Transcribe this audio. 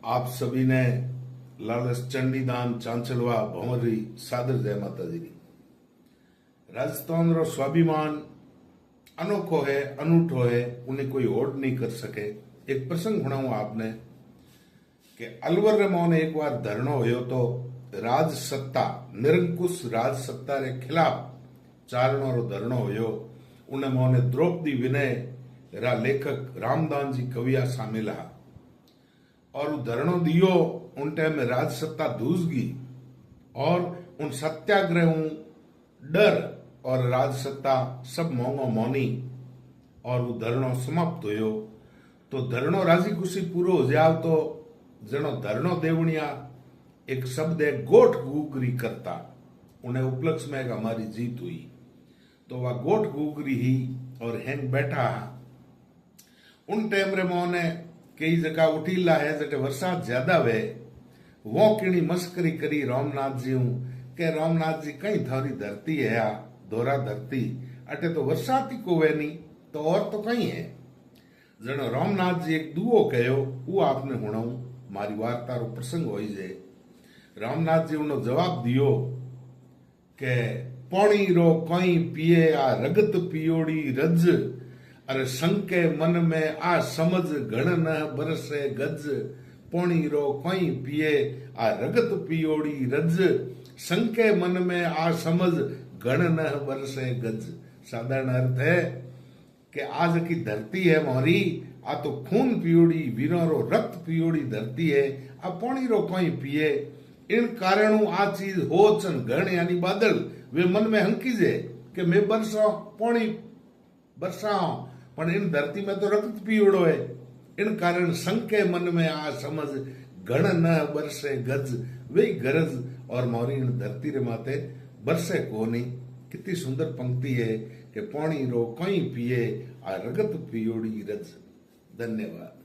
आप सभी ने लालच चंडीदान चांचलवा भंवरी सादर जय माता जी की। राजस्थान रो स्वाभिमान अनोखो है, अनूठो है, उन्हें कोई होड़ नहीं कर सके। एक प्रसंग सुनाऊं आपने कि अलवर रे मोने एक बार धरणो होयो तो राज सत्ता निरंकुश राज सत्ता रे खिलाफ चारणो रो धरणो होयो। उन्हें मोने द्रौपदी विनय रा लेखक रामदान जी कविया शामिल हा और धरणो दियो। उन टाइम में राज सत्ता धूस गई और उन सत्याग्रह डर और राज सत्ता सब मोंगो मौनी और वो धरणो समाप्त होयो। तो धरणो राजी खुशी पूरो हो जाओ तो जनो धरणो देवनिया एक शब्द है गोठ गुगरी करता, उन्हें उपलक्ष्य में हमारी जीत हुई। तो वह गोठ गुगरी ही और हैंग बैठा उन टाइम रे मोने कई जगह उठीला है जटे बरसात ज्यादा वे वो किणी मस्करी करी रामनाथ जी हूं के रामनाथ जी कई थारी धरती है आ दोरा धरती अटे तो बरसात ही को वे नहीं तो और तो कहीं है। जनो रामनाथ जी एक दुओ कहो वो आपने हुणाऊं मारी वार्ता रो प्रसंग हो जे। रामनाथ जी उन्होंने जवाब दियो के पानी रो कई पिए आ रगत पियोड़ी रज अरे संके मन में आ समझ घण न बरसे गज। पानी रो कई पिए आ रगत पियोड़ी रज संके मन में आ समझ घण न बरसे गज। साधारण अर्थ है कि आज की धरती है मोरी आ तो खून पियोड़ी वीरों रो रक्त पियोड़ी धरती है। आ पानी रो कई पिए इन कारणों आ चीज हो चन घण यानी बादल वे मन में हंकी जे कि मैं बरसा पानी बरसाओ पण इन धरती में तो रक्त पियोड़ो है। इन कारण संके मन में आ समझ घण न बरसे गज वे गरज और मोरी इन धरती रे माते बरसे कोनी। कितनी सुंदर पंक्ति है कि पानी रो कई पिए आ रगत पियोड़ी रज। धन्यवाद।